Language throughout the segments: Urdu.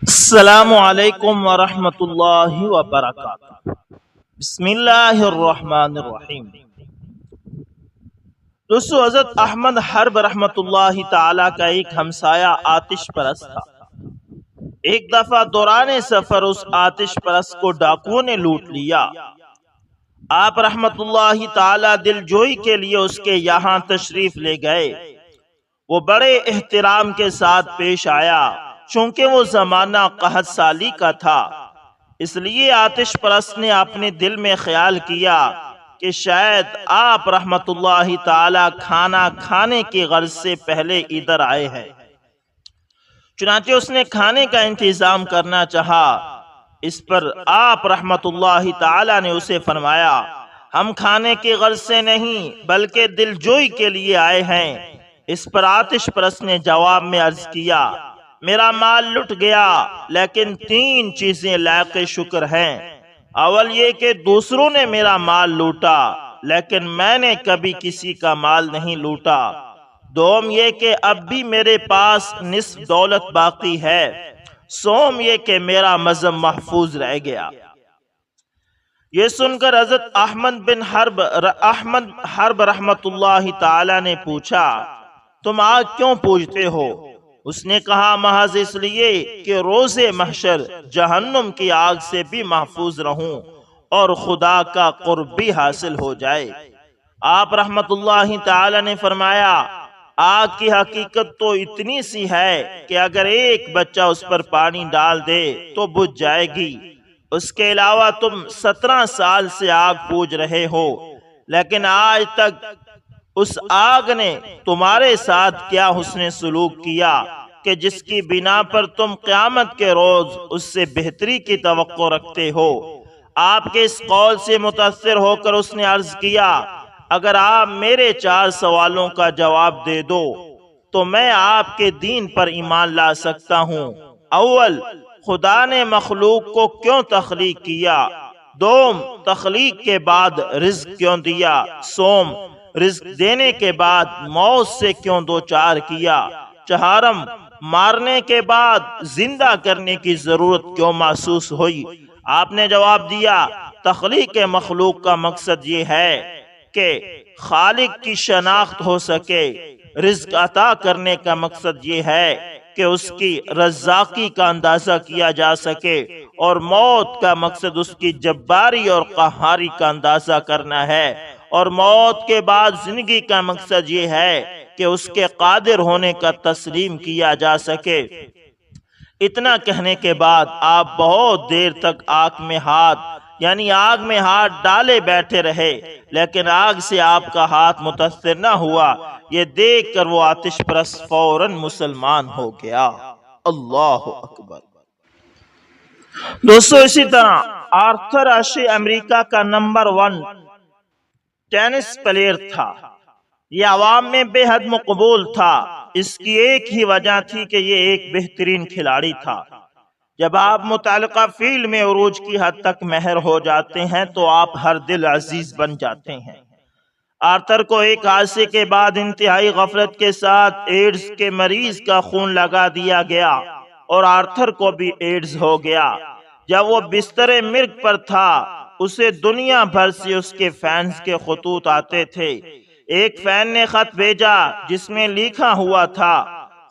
السلام علیکم ورحمۃ اللہ وبرکاتہ۔ بسم اللہ الرحمن الرحیم۔ دوستو، حضرت احمد حرب رحمۃ اللہ تعالی کا ایک ہمسایہ آتش پرست تھا۔ ایک دفعہ دوران سفر اس آتش پرست کو ڈاکوؤں نے لوٹ لیا۔ آپ رحمۃ اللہ تعالی دل جوئی کے لیے اس کے یہاں تشریف لے گئے۔ وہ بڑے احترام کے ساتھ پیش آیا۔ چونکہ وہ زمانہ قحط سالی کا تھا، اس لیے آتش پرست نے اپنے دل میں خیال کیا کہ شاید آپ رحمت اللہ تعالی کھانا کھانے کی غرض سے پہلے ادھر آئے ہیں۔ چنانچہ اس نے کھانے کا انتظام کرنا چاہا۔ اس پر آپ رحمت اللہ تعالی نے اسے فرمایا، ہم کھانے کی غرض سے نہیں بلکہ دل جوئی کے لیے آئے ہیں۔ اس پر آتش پرست نے جواب میں عرض کیا، میرا مال لٹ گیا، لیکن 3 چیزیں لائق شکر ہیں۔ اول یہ کہ دوسروں نے میرا مال لوٹا، لیکن میں نے کبھی کسی کا مال نہیں لوٹا۔ دوم یہ کہ اب بھی میرے پاس نصف دولت باقی ہے۔ سوم یہ کہ میرا مذہب محفوظ رہ گیا۔ یہ سن کر حضرت احمد حرب رحمت اللہ تعالی نے پوچھا، تم آگ کیوں پوجتے ہو؟ اس نے کہا، محض اس لیے کہ روز محشر جہنم کی آگ سے بھی محفوظ رہوں اور خدا کا قرب بھی حاصل ہو جائے۔ آپ رحمت اللہ تعالی نے فرمایا، آگ کی حقیقت تو اتنی سی ہے کہ اگر ایک بچہ اس پر پانی ڈال دے تو بجھ جائے گی۔ اس کے علاوہ تم 17 سال سے آگ پوج رہے ہو، لیکن آج تک اس آگ نے تمہارے ساتھ کیا حسن سلوک کیا کہ جس کی بنا پر تم قیامت کے روز اس سے بہتری کی توقع رکھتے ہو۔ آپ کے اس قول سے متاثر ہو کر اس نے عرض کیا، اگر آپ میرے 4 سوالوں کا جواب دے دو تو میں آپ کے دین پر ایمان لا سکتا ہوں۔ اول، خدا نے مخلوق کو کیوں تخلیق کیا؟ دوم، تخلیق کے بعد رزق کیوں دیا؟ سوم، رزق دینے کے بعد موت سے کیوں دوچار کیا؟ چہارم، مارنے کے بعد زندہ کرنے کی ضرورت کیوں محسوس ہوئی؟ آپ نے جواب دیا، تخلیق مخلوق کا مقصد یہ ہے کہ خالق کی شناخت ہو سکے، رزق عطا کرنے کا مقصد یہ ہے کہ اس کی رزاقی کا اندازہ کیا جا سکے، اور موت کا مقصد اس کی جباری اور قہاری کا اندازہ کرنا ہے، اور موت کے بعد زندگی کا مقصد یہ ہے کہ اس کے قادر ہونے کا تسلیم کیا جا سکے۔ اتنا کہنے کے بعد آپ بہت دیر تک آگ میں ہاتھ ڈالے بیٹھے رہے، لیکن آگ سے آپ کا ہاتھ متاثر نہ ہوا۔ یہ دیکھ کر وہ آتش پرست فوراً مسلمان ہو گیا۔ اللہ اکبر۔ دوستو، اسی طرح آرتھر اشے امریکہ کا نمبر 1 ٹینس پلیئر تھا۔ یہ عوام میں بے حد مقبول تھا۔ اس کی ایک ہی وجہ تھی کہ یہ ایک بہترین کھلاڑی تھا۔ جب آپ متعلقہ فیلڈ میں عروج کی حد تک ماہر ہو جاتے ہیں تو آپ ہر دل عزیز بن جاتے ہیں۔ آرتھر کو ایک حادثے کے بعد انتہائی غفلت کے ساتھ ایڈز کے مریض کا خون لگا دیا گیا، اور آرتھر کو بھی ایڈز ہو گیا۔ جب وہ بستر مرگ پر تھا، اسے دنیا بھر سے اس کے فینز کے خطوط آتے تھے۔ ایک فین نے خط بھیجا جس میں لکھا ہوا تھا،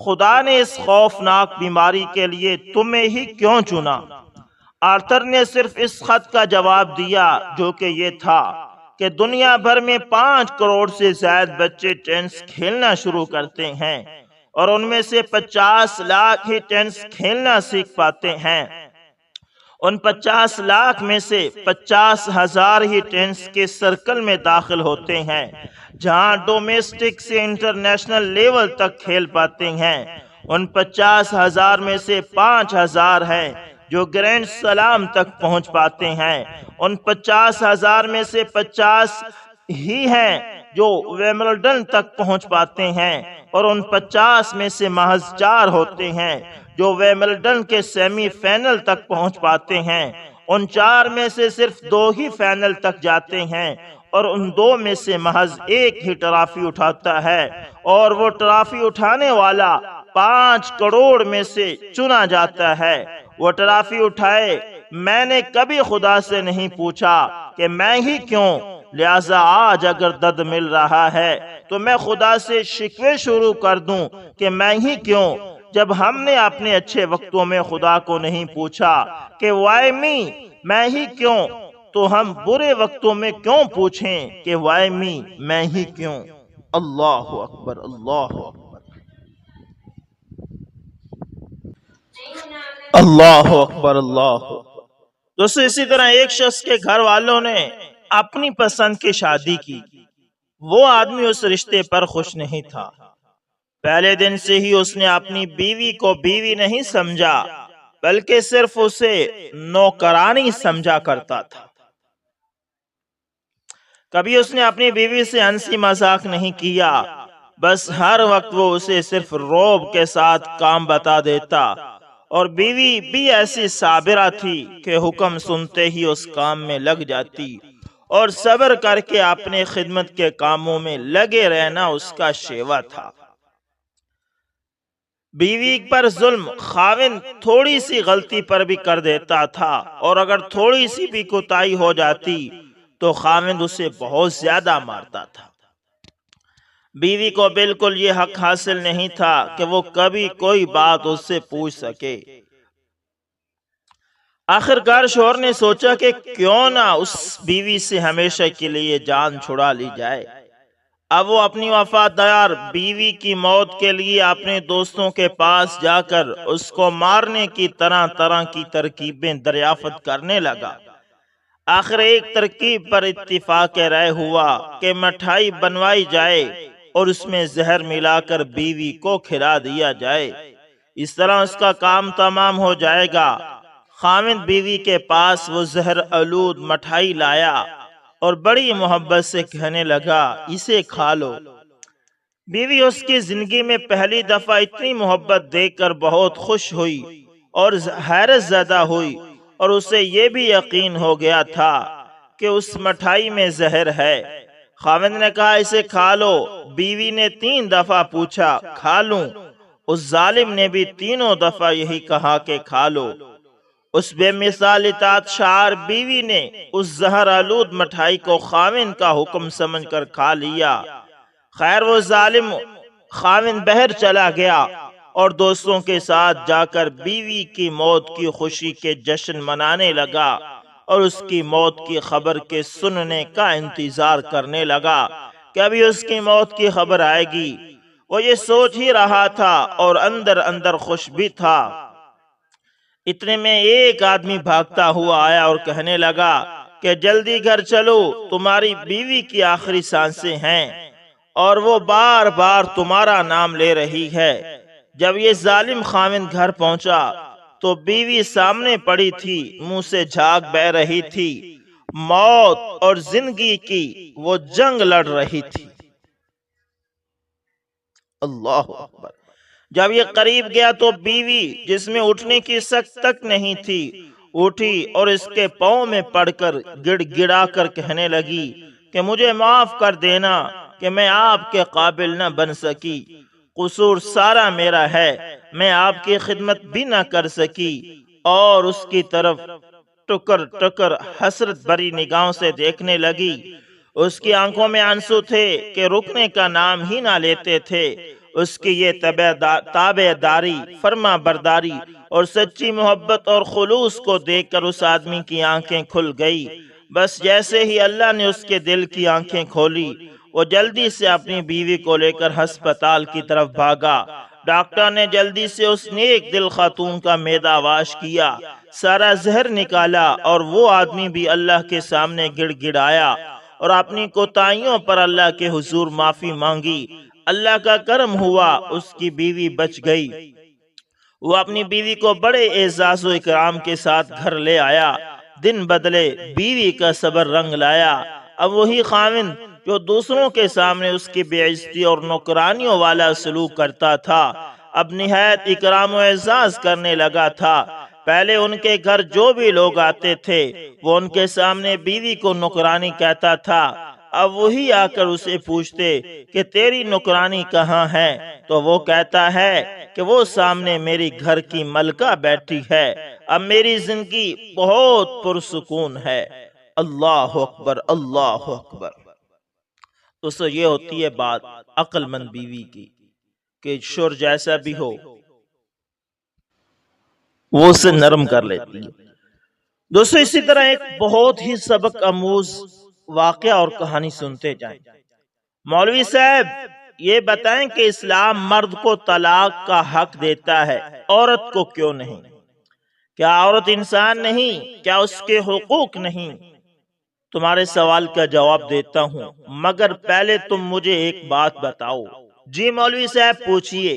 خدا نے اس خوفناک بیماری کے لیے تمہیں ہی کیوں چنا؟ آرتھر نے صرف اس خط کا جواب دیا، جو کہ یہ تھا کہ دنیا بھر میں 5 کروڑ سے زائد بچے ٹینس کھیلنا شروع کرتے ہیں، اور ان میں سے 50 لاکھ ہی ٹینس کھیلنا سیکھ پاتے ہیں۔ ان 50 لاکھ میں سے 50,000 ہی ٹینس کے سرکل میں داخل ہوتے ہیں، جہاں ڈومیسٹک سے انٹرنیشنل لیول تک کھیل پاتے ہیں۔ ان 50,000 میں سے 5,000 ہیں جو گرینڈ سلام تک پہنچ پاتے ہیں۔ ان 50,000 میں سے 50 ہی ہیں جو ویمبلڈن تک پہنچ پاتے ہیں، اور ان 50 میں سے محض 4 ہوتے ہیں جو ویمبلڈن کے سیمی فائنل تک پہنچ پاتے ہیں۔ ان 4 میں سے صرف 2 ہی فائنل تک جاتے ہیں، اور ان 2 میں سے محض 1 ہی ٹرافی اٹھاتا ہے، اور وہ ٹرافی اٹھانے والا 5 کروڑ میں سے چنا جاتا ہے۔ وہ ٹرافی اٹھائے، میں نے کبھی خدا سے نہیں پوچھا کہ میں ہی کیوں، لہٰذا آج اگر درد مل رہا ہے تو میں خدا سے شکوے شروع کر دوں کہ میں ہی کیوں۔ جب ہم نے اپنے اچھے وقتوں میں خدا کو نہیں پوچھا کہ وائی می، میں ہی کیوں، تو ہم برے وقتوں میں کیوں پوچھیں کہ وائی می، میں ہی کیوں۔ اللہ اکبر، اللہ اکبر، اللہ اکبر، اللہ اکبر۔ دوستو اسی طرح ایک شخص کے گھر والوں نے اپنی پسند کی شادی کی، وہ آدمی اس رشتے پر خوش نہیں تھا۔ پہلے دن سے ہی اس نے اپنی بیوی کو بیوی نہیں سمجھا بلکہ صرف اسے نوکرانی سمجھا کرتا تھا۔ کبھی اس نے اپنی بیوی سے ہنسی مذاق نہیں کیا، بس ہر وقت وہ اسے صرف روب کے ساتھ کام بتا دیتا، اور بیوی بھی ایسی صابرہ تھی کہ حکم سنتے ہی اس کام میں لگ جاتی، اور صبر کر کے اپنے خدمت کے کاموں میں لگے رہنا اس کا شیوا تھا۔ بیوی پر ظلم خاوند تھوڑی سی غلطی پر بھی کر دیتا تھا، اور اگر تھوڑی سی بھی کوتاہی ہو جاتی تو خاوند اسے بہت زیادہ مارتا تھا۔ بیوی کو بالکل یہ حق حاصل نہیں تھا کہ وہ کبھی کوئی بات اس سے پوچھ سکے۔ آخرکار شوہر نے سوچا کہ کیوں نہ اس بیوی سے ہمیشہ کے لیے جان چھڑا لی جائے۔ اب وہ اپنی وفادار بیوی کی موت کے لیے اپنے دوستوں کے پاس جا کر اس کو مارنے کی طرح طرح کی ترکیبیں دریافت کرنے لگا۔ آخر ایک ترکیب پر اتفاق رائے ہوا کہ مٹھائی بنوائی جائے اور اس میں زہر ملا کر بیوی کو کھلا دیا جائے، اس طرح اس کا کام تمام ہو جائے گا۔ خاوند بیوی کے پاس وہ زہر آلود مٹھائی لایا اور بڑی محبت سے کہنے لگا، اسے کھا لو۔ بیوی اس کی زندگی میں پہلی دفعہ اتنی محبت دیکھ کر بہت خوش ہوئی اور حیرت زدہ ہوئی، اور اسے یہ بھی یقین ہو گیا تھا کہ اس مٹھائی میں زہر ہے۔ خاوند نے کہا، اسے کھا لو۔ بیوی نے 3 دفعہ پوچھا، کھا لوں؟ اس ظالم نے بھی 3 دفعہ یہی کہا کہ کھا لو۔ اس بے مثال اطاعت شعار بیوی نے اس زہر آلود مٹھائی کو خاوند کا حکم سمجھ کر کھا لیا۔ خیر وہ ظالم خاوند باہر چلا گیا اور دوستوں کے ساتھ جا کر بیوی کی موت کی خوشی کے جشن منانے لگا، اور اس کی موت کی خبر کے سننے کا انتظار کرنے لگا کہ ابھی اس کی موت کی خبر آئے گی۔ وہ یہ سوچ ہی رہا تھا اور اندر اندر خوش بھی تھا۔ اتنے میں ایک آدمی بھاگتا ہوا آیا اور کہنے لگا کہ جلدی گھر چلو، تمہاری بیوی کی آخری سانسیں ہیں اور وہ بار بار تمہارا نام لے رہی ہے۔ جب یہ ظالم خاوند گھر پہنچا تو بیوی سامنے پڑی تھی، منہ سے جھاگ بہہ رہی تھی، موت اور زندگی کی وہ جنگ لڑ رہی تھی۔ اللہ اکبر۔ جب یہ قریب گیا تو بیوی، جس میں اٹھنے کی سخت تک نہیں تھی، اٹھی اور اس کے پاؤں میں پڑ کر گڑ گڑا کر کہنے لگی کہ مجھے معاف کر دینا کہ میں آپ کے قابل نہ بن سکی، قصور سارا میرا ہے، میں آپ کی خدمت بھی نہ کر سکی۔ اور اس کی طرف ٹکر ٹکر حسرت بری نگاہوں سے دیکھنے لگی۔ اس کی آنکھوں میں آنسو تھے کہ رکنے کا نام ہی نہ لیتے تھے۔ اس کی یہ تابع داری، فرما برداری اور سچی محبت اور خلوص کو دیکھ کر اس آدمی کی آنکھیں کھل گئی۔ بس جیسے ہی اللہ نے اس کے دل کی آنکھیں کھولی، وہ جلدی سے اپنی بیوی کو لے کر ہسپتال کی طرف بھاگا۔ ڈاکٹر نے جلدی سے اس نیک دل خاتون کا معدہ واش کیا، سارا زہر نکالا، اور وہ آدمی بھی اللہ کے سامنے گڑ گڑایا اور اپنی کوتاہیوں پر اللہ کے حضور معافی مانگی۔ اللہ کا کرم ہوا، اس کی بیوی بچ گئی۔ وہ اپنی بیوی کو بڑے اعزاز و اکرام کے ساتھ گھر لے آیا۔ دن بدلے بیوی کا صبر رنگ لایا۔ اب وہی خاوند جو دوسروں کے سامنے اس کی بے عزتی اور نوکرانیوں والا سلوک کرتا تھا، اب نہایت اکرام و اعزاز کرنے لگا تھا۔ پہلے ان کے گھر جو بھی لوگ آتے تھے وہ ان کے سامنے بیوی کو نوکرانی کہتا تھا۔ اب وہی آ کر اسے پوچھتے کہ تیری نوکرانی کہاں ہے، تو وہ کہتا ہے کہ وہ سامنے میری گھر کی ملکہ بیٹھی ہے، اب میری زندگی بہت پرسکون ہے۔ اللہ اکبر، اللہ اکبر۔ دوستو یہ ہوتی ہے بات عقل مند بیوی کی کہ شور جیسا بھی ہو وہ اسے نرم کر لیتی ہے۔ دوستو اسی طرح ایک بہت ہی سبق آموز واقعہ اور کہانی سنتے جائیں۔ مولوی صاحب یہ بتائیں کہ اسلام مرد کو طلاق کا حق دیتا ہے، عورت کو کیوں نہیں؟ کیا عورت انسان نہیں؟ کیا اس کے حقوق نہیں؟ تمہارے سوال کا جواب دیتا ہوں، مگر پہلے تم مجھے ایک بات بتاؤ۔ جی مولوی صاحب پوچھئے۔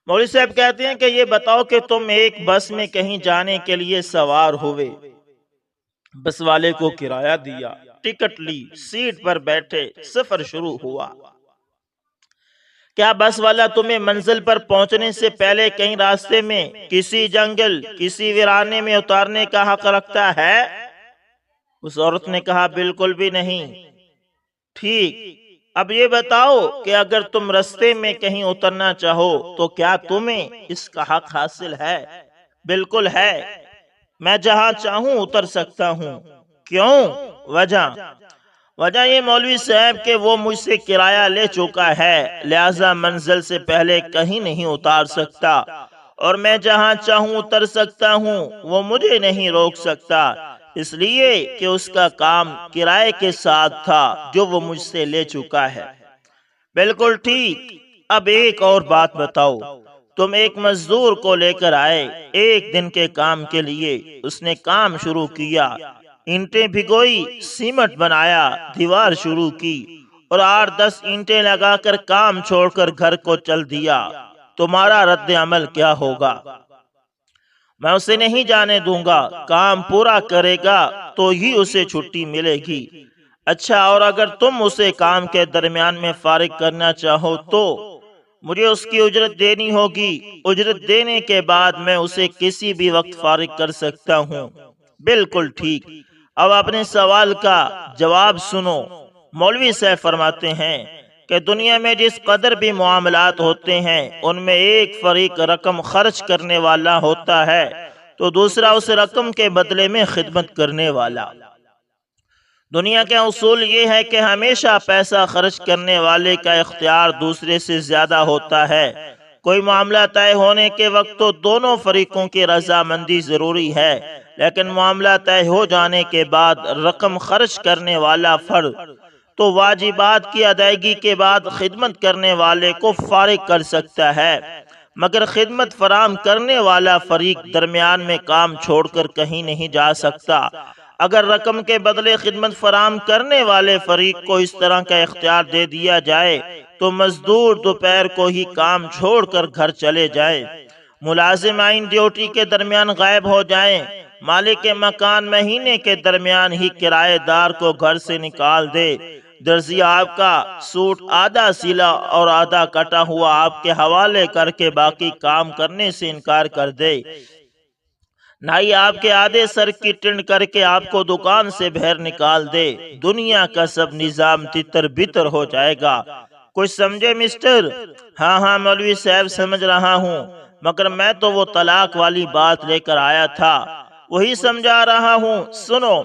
مولوی صاحب کہتے ہیں کہ یہ بتاؤ کہ تم ایک بس میں کہیں جانے کے لیے سوار ہوئے، بس والے کو کرایہ دیا، ٹکٹ لی، سیٹ پر بیٹھے، سفر شروع ہوا۔ کیا بس والا تمہیں منزل پر پہنچنے سے پہلے کہیں راستے میں کسی جنگل، کسی ویرانے میں اتارنے کا حق رکھتا ہے؟ اس عورت نے کہا بالکل بھی نہیں۔ ٹھیک، اب یہ بتاؤ کہ اگر تم رستے میں کہیں اترنا چاہو تو کیا تمہیں اس کا حق حاصل ہے؟ بالکل ہے، میں جہاں چاہوں اتر سکتا ہوں۔ کیوں؟ وجہ یہ مولوی صاحب کہ وہ مجھ سے کرایہ لے چکا ہے، لہذا منزل سے پہلے کہیں نہیں اتار سکتا، اور میں جہاں چاہوں اتر سکتا ہوں، وہ مجھے نہیں روک سکتا، اس لیے کہ اس کا کام کرائے کے ساتھ تھا جو وہ مجھ سے لے چکا ہے۔ بالکل ٹھیک، اب ایک اور بات بتاؤ، تم ایک مزدور کو لے کر آئے ایک دن کے کام کے لیے، اس نے کام شروع کیا، اینٹیں بھگوئی، سیمنٹ بنایا، دیوار شروع کی، اور 8-10 اینٹیں لگا کر کام چھوڑ کر گھر کو چل دیا، تمہارا رد عمل کیا ہوگا؟ میں اسے نہیں جانے دوں گا، کام پورا کرے گا تو ہی اسے چھٹی ملے گی۔ اچھا، اور اگر تم اسے کام کے درمیان میں فارغ کرنا چاہو تو مجھے اس کی اجرت دینی ہوگی، اجرت دینے کے بعد میں اسے کسی بھی وقت فارغ کر سکتا ہوں۔ بالکل ٹھیک، اب اپنے سوال کا جواب سنو۔ مولوی صاحب فرماتے ہیں کہ دنیا میں جس قدر بھی معاملات ہوتے ہیں ان میں ایک فریق رقم خرچ کرنے والا ہوتا ہے تو دوسرا اس رقم کے بدلے میں خدمت کرنے والا۔ دنیا کا اصول یہ ہے کہ ہمیشہ پیسہ خرچ کرنے والے کا اختیار دوسرے سے زیادہ ہوتا ہے۔ کوئی معاملہ طے ہونے کے وقت تو دونوں فریقوں کی رضامندی ضروری ہے، لیکن معاملہ طے ہو جانے کے بعد رقم خرچ کرنے والا فرد تو واجبات کی ادائیگی کے بعد خدمت کرنے والے کو فارغ کر سکتا ہے، مگر خدمت فراہم کرنے والا فریق درمیان میں کام چھوڑ کر کہیں نہیں جا سکتا۔ اگر رقم کے بدلے خدمت فراہم کرنے والے فریق کو اس طرح کا اختیار دے دیا جائے تو مزدور دوپہر کو ہی کام چھوڑ کر گھر چلے جائے، ملازم آئین ڈیوٹی کے درمیان غائب ہو جائیں، مالک مکان مہینے کے درمیان ہی کرایہ دار کو گھر سے نکال دے، درزی آپ کا سوٹ آدھا سیلا اور آدھا کٹا ہوا آپ کے حوالے کر کے باقی کام کرنے سے انکار کر دے، نائی آپ کے آدھے سر کی ٹنڈ کر کے آپ کو دکان سے باہر نکال دے، دنیا کا سب نظام تتر بتر ہو جائے گا۔ کچھ سمجھے مسٹر؟ ہاں مولوی صاحب سمجھ رہا ہوں، مگر میں تو وہ طلاق والی بات لے کر آیا تھا، وہی سمجھا رہا ہوں۔ سنو،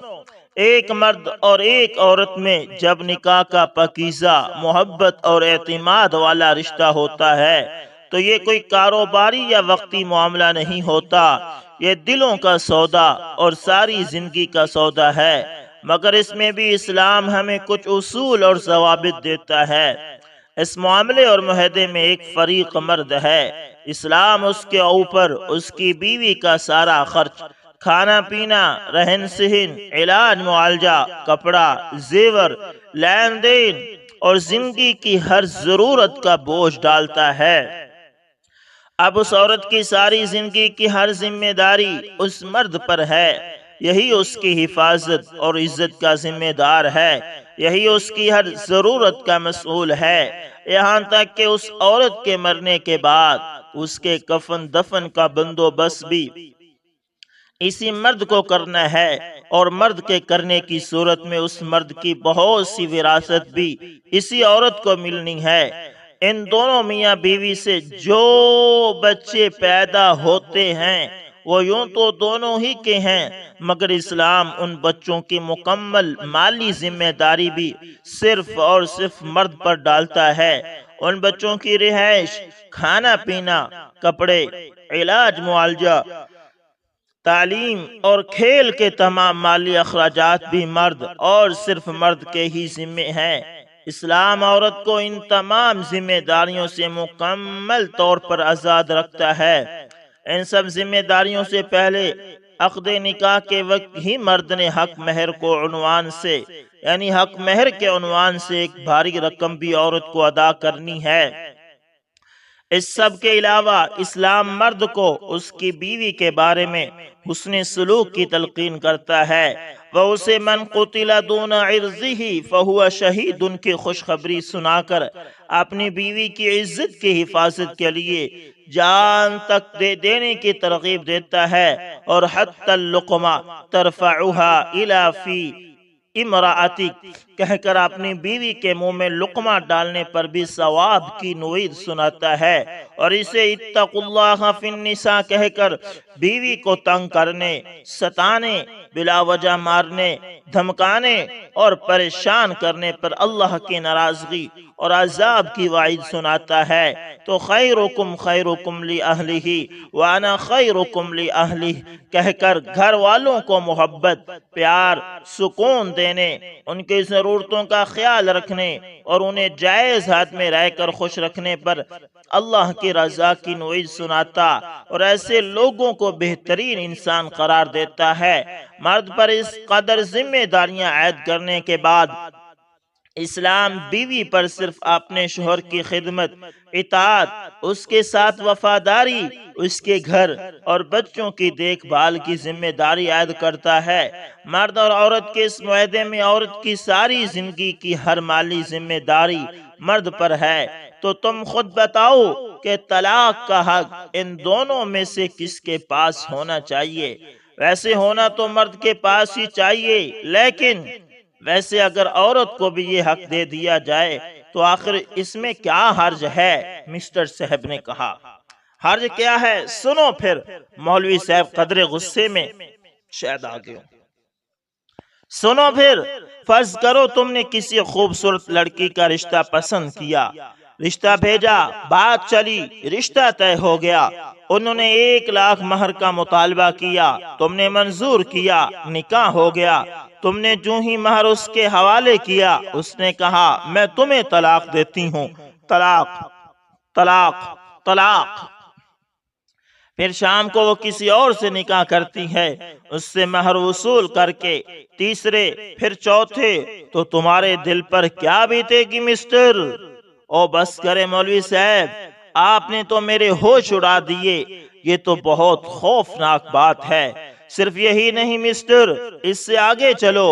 ایک مرد اور ایک عورت میں جب نکاح کا پاکیزہ محبت اور اعتماد والا رشتہ ہوتا ہے تو یہ کوئی کاروباری یا وقتی معاملہ نہیں ہوتا، یہ دلوں کا سودا اور ساری زندگی کا سودا ہے، مگر اس میں بھی اسلام ہمیں کچھ اصول اور ضوابط دیتا ہے۔ اس معاملے اور معاہدے میں ایک فریق مرد ہے، اسلام اس کے اوپر اس کی بیوی کا سارا خرچ، کھانا پینا، رہن سہن، علاج معالجہ، کپڑا، زیور، لین دین اور زندگی کی ہر ضرورت کا بوجھ ڈالتا ہے۔ اب اس عورت کی ساری زندگی کی ہر ذمہ داری اس مرد پر ہے، یہی اس کی حفاظت اور عزت کا ذمہ دار ہے، یہی اس کی ہر ضرورت کا مسئول ہے، یہاں تک کہ اس عورت کے مرنے کے بعد اس کے کفن دفن کا بندوبست بھی اسی مرد کو کرنا ہے، اور مرد کے کرنے کی صورت میں اس مرد کی بہت سی وراثت بھی اسی عورت کو ملنی ہے۔ ان دونوں میاں بیوی سے جو بچے پیدا ہوتے ہیں وہ یوں تو دونوں ہی کے ہیں، مگر اسلام ان بچوں کی مکمل مالی ذمہ داری بھی صرف اور صرف مرد پر ڈالتا ہے۔ ان بچوں کی رہائش، کھانا پینا، کپڑے، علاج معالجہ، تعلیم اور کھیل کے تمام مالی اخراجات بھی مرد اور صرف مرد کے ہی ذمے ہیں۔ اسلام عورت کو ان تمام ذمہ داریوں سے مکمل طور پر آزاد رکھتا ہے۔ ان سب ذمہ داریوں سے پہلے عقد نکاح کے وقت ہی مرد نے حق مہر کو عنوان سے، یعنی حق مہر کے عنوان سے ایک بھاری رقم بھی عورت کو ادا کرنی ہے۔ اس سب کے علاوہ اسلام مرد کو اس کی بیوی کے بارے میں حسن سلوک کی تلقین کرتا ہے۔ وہ اسے من قتل دون عرضہ فہو شہید کی خوشخبری سنا کر اپنی بیوی کی عزت کی حفاظت کے لیے جان تک دے دینے کی ترغیب دیتا ہے، اور حتی اللقمہ ترفعها الی فی امرأتک کہہ کر اپنی بیوی کے منہ میں لقمہ ڈالنے پر بھی ثواب کی نوید سناتا ہے، اور اسے اتقوا اللہ فی النساء کہہ کر بیوی کو تنگ کرنے، ستانے، بلا وجہ مارنے، دھمکانے اور پریشان کرنے پر اللہ کی ناراضگی اور عذاب کی وعید سناتا ہے۔ تو خیرکم خیرکم لأہلہ وانا خیرکم لأہلہ کہہ کر گھر والوں کو محبت، پیار، سکون دینے، ان کی ضرورتوں کا خیال رکھنے اور انہیں جائز حد میں رہ کر خوش رکھنے پر اللہ کی رضا کی نوید سناتا اور ایسے لوگوں کو بہترین انسان قرار دیتا ہے۔ مرد پر اس قدر ذمہ داریاں عائد کرنے کے بعد اسلام بیوی پر صرف اپنے شوہر کی خدمت، اطاعت، اس کے ساتھ وفاداری، اس کے گھر اور بچوں کی دیکھ بھال کی ذمہ داری عائد کرتا ہے۔ مرد اور عورت کے اس معاہدے میں عورت کی ساری زندگی کی ہر مالی ذمہ داری مرد پر ہے۔ تو تم خود بتاؤ کہ طلاق کا حق ان دونوں میں سے کس کے پاس ہونا چاہیے؟ ویسے ہونا تو مرد کے پاس ہی چاہیے، لیکن ویسے اگر عورت کو بھی یہ حق دے دیا جائے تو آخر اس میں کیا حرج ہے؟ مسٹر صاحب نے کہا۔ حرج کیا ہے؟ سنو پھر۔ مولوی صاحب قدرے غصے میں شاید آگے ہوں۔ سنو پھر، فرض کرو تم نے کسی خوبصورت لڑکی کا رشتہ پسند کیا، رشتہ بھیجا، بات چلی، رشتہ طے ہو گیا، انہوں نے 1,00,000 مہر کا مطالبہ کیا، تم نے منظور کیا، نکاح ہو گیا۔ تم نے جو ہی مہر اس کے حوالے کیا، اس نے کہا میں تمہیں طلاق دیتی ہوں، طلاق، طلاق، طلاق۔ پھر شام کو وہ کسی اور سے نکاح کرتی ہے، اس سے مہر وصول کر کے تیسرے پھر چوتھے، تو تمہارے دل پر کیا بیتے گی مسٹر؟ او بس کرے مولوی صاحب، آپ نے تو میرے ہوش اڑا دیے، یہ تو بہت خوفناک بات ہے۔ صرف یہی نہیں مسٹر، اس سے آگے چلو۔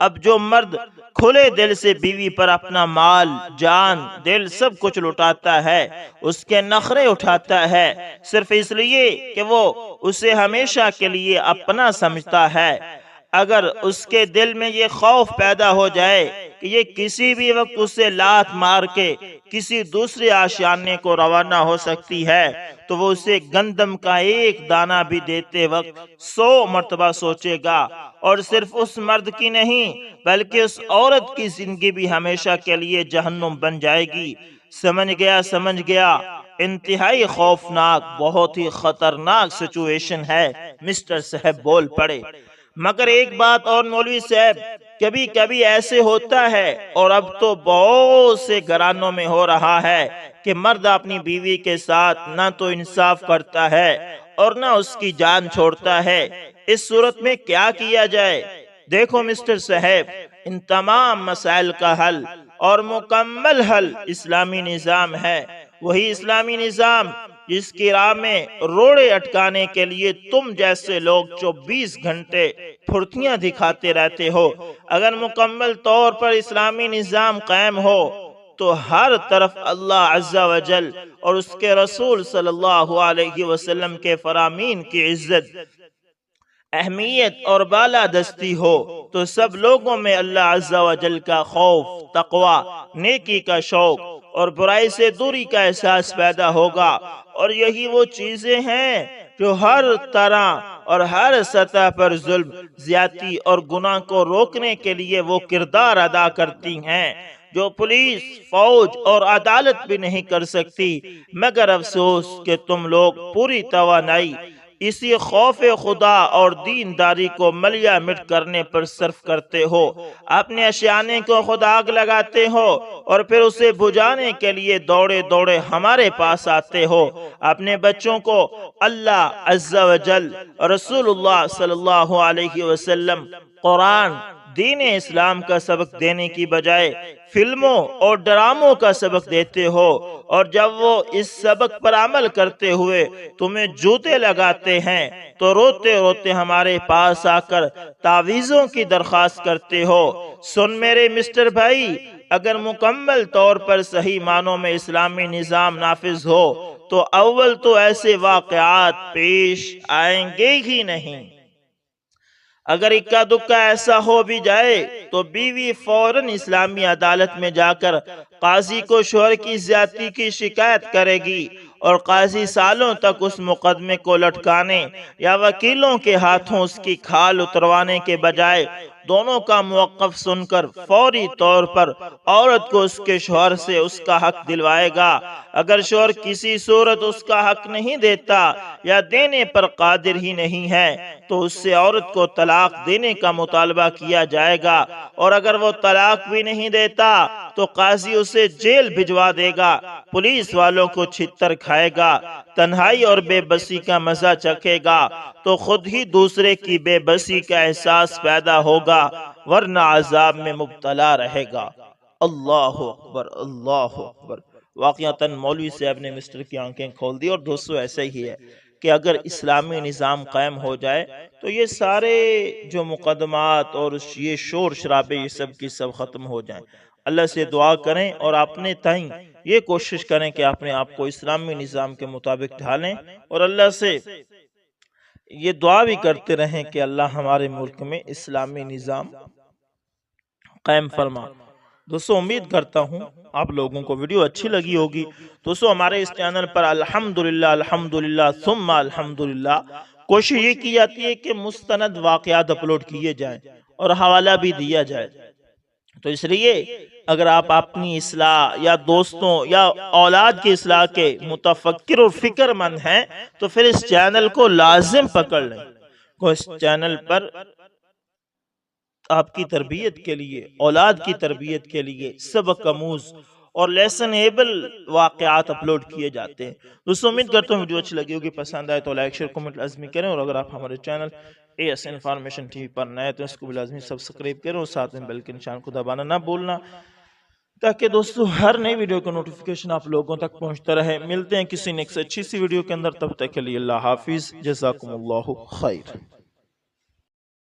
اب جو مرد کھلے دل سے بیوی پر اپنا مال، جان، دل سب کچھ لٹاتا ہے، اس کے نخرے اٹھاتا ہے، صرف اس لیے کہ وہ اسے ہمیشہ کے لیے اپنا سمجھتا ہے، اگر اس کے دل میں یہ خوف پیدا ہو جائے کہ یہ کسی بھی وقت اسے لات مار کے کسی دوسرے آشیانے کو روانہ ہو سکتی ہے، تو وہ اسے گندم کا ایک دانہ بھی دیتے وقت 100 مرتبہ سوچے گا، اور صرف اس مرد کی نہیں بلکہ اس عورت کی زندگی بھی ہمیشہ کے لیے جہنم بن جائے گی۔ سمجھ گیا، سمجھ گیا۔ انتہائی خوفناک، بہت ہی خطرناک سچویشن ہے، مسٹر صاحب بول پڑے۔ مگر ایک بات اور مولوی صاحب، کبھی کبھی ایسے ہوتا ہے، اور اب تو بہت سے گھرانوں میں ہو رہا ہے، کہ مرد اپنی بیوی کے ساتھ نہ تو انصاف کرتا ہے اور نہ اس کی جان چھوڑتا ہے۔ اس صورت میں کیا کیا جائے؟ دیکھو مسٹر صاحب، ان تمام مسائل کا حل اور مکمل حل اسلامی نظام ہے، وہی اسلامی نظام جس کی راہ میں روڑے اٹکانے کے لیے تم جیسے لوگ 24 گھنٹے پھرتیاں دکھاتے رہتے ہو۔ اگر مکمل طور پر اسلامی نظام قائم ہو تو ہر طرف اللہ عز و جل اور اس کے رسول صلی اللہ علیہ وسلم کے فرامین کی عزت اہمیت اور بالادستی ہو تو سب لوگوں میں اللہ عز و جل کا خوف، تقوی، نیکی کا شوق اور برائی سے دوری کا احساس پیدا ہوگا، اور یہی وہ چیزیں ہیں جو ہر طرح اور ہر سطح پر ظلم، زیادتی اور گناہ کو روکنے کے لیے وہ کردار ادا کرتی ہیں جو پولیس، فوج اور عدالت بھی نہیں کر سکتی۔ مگر افسوس کہ تم لوگ پوری توانائی اسی خوف خدا اور دینداری کو ملیا مٹ کرنے پر صرف کرتے ہو، اپنے اشیانے کو خود آگ لگاتے ہو اور پھر اسے بجھانے کے لیے دوڑے دوڑے ہمارے پاس آتے ہو۔ اپنے بچوں کو اللہ عز و جل اور رسول اللہ صلی اللہ علیہ وسلم، قرآن، دین اسلام کا سبق دینے کی بجائے فلموں اور ڈراموں کا سبق دیتے ہو، اور جب وہ اس سبق پر عمل کرتے ہوئے تمہیں جوتے لگاتے ہیں تو روتے روتے ہمارے پاس آ کر تعویذوں کی درخواست کرتے ہو۔ سن میرے مسٹر بھائی، اگر مکمل طور پر صحیح معنوں میں اسلامی نظام نافذ ہو تو اول تو ایسے واقعات پیش آئیں گے ہی نہیں۔ اگر اکا دکا ایسا ہو بھی جائے تو بیوی فوراً اسلامی عدالت میں جا کر قاضی کو شوہر کی زیادتی کی شکایت کرے گی، اور قاضی سالوں تک اس مقدمے کو لٹکانے یا وکیلوں کے ہاتھوں اس کی کھال اتروانے کے بجائے دونوں کا موقف سن کر فوری طور پر عورت کو اس کے شوہر سے اس کا حق دلوائے گا۔ اگر شوہر کسی صورت اس کا حق نہیں دیتا یا دینے پر قادر ہی نہیں ہے تو اس سے عورت کو طلاق دینے کا مطالبہ کیا جائے گا، اور اگر وہ طلاق بھی نہیں دیتا تو قاضی اسے جیل بھجوا دے گا، پولیس والوں کو چھتر کھائے گا، تنہائی اور بے بسی کا مزہ چکھے گا تو خود ہی دوسرے کی بے بسی کا احساس پیدا ہوگا، ورنہ عذاب میں مبتلا رہے گا۔ اللہ اکبر، اللہ اکبر۔ واقعتاً مولوی صاحب نے مسٹر کی آنکھیں کھول دی، اور دوستو ایسا ہی ہے کہ اگر اسلامی نظام قائم ہو جائے تو یہ سارے جو مقدمات اور یہ شور شرابے یہ سب کی سب ختم ہو جائیں۔ اللہ سے دعا کریں اور اپنے تائیں یہ کوشش کریں کہ اپنے آپ کو اسلامی نظام کے مطابق ڈھالیں، اور اللہ سے یہ دعا بھی کرتے رہیں کہ اللہ ہمارے ملک میں اسلامی نظام قائم فرما۔ دوستو امید کرتا ہوں آپ لوگوں کو ویڈیو اچھی لگی ہوگی۔ دوستو ہمارے اس چینل پر الحمدللہ ثم الحمدللہ کوشش یہ کی جاتی ہے کہ مستند واقعات اپلوڈ کیے جائیں اور حوالہ بھی دیا جائے، تو اس لیے اگر آپ اپنی اصلاح یا دوستوں یا اولاد کی اصلاح کے متفکر اور فکر مند ہیں تو پھر اس چینل کو لازم پکڑ لیں۔ اس چینل پر آپ کی تربیت کے لیے، اولاد کی تربیت کے لیے سبق آموز اور لیسن ایبل واقعات اپلوڈ کیے جاتے ہیں۔ دوستو امید کرتا ہوں ویڈیو اچھی لگی ہوگی، پسند آئے تو لائک شیئر کمنٹ لازمی کریں، اور اگر آپ ہمارے channel AS information TV پر نئے تو اس کو بھی لازمی سبسکرائب کریں، اور ساتھ میں بیل کے نشان کو دبانا نہ بھولنا، تاکہ دوستو ہر نئی ویڈیو کا نوٹیفیکیشن آپ لوگوں تک پہنچتا رہے۔ ملتے ہیں کسی نیکسٹ اچھی سی ویڈیو کے اندر، تب تک کے لیے اللہ حافظ، جزاکم اللہ خیر۔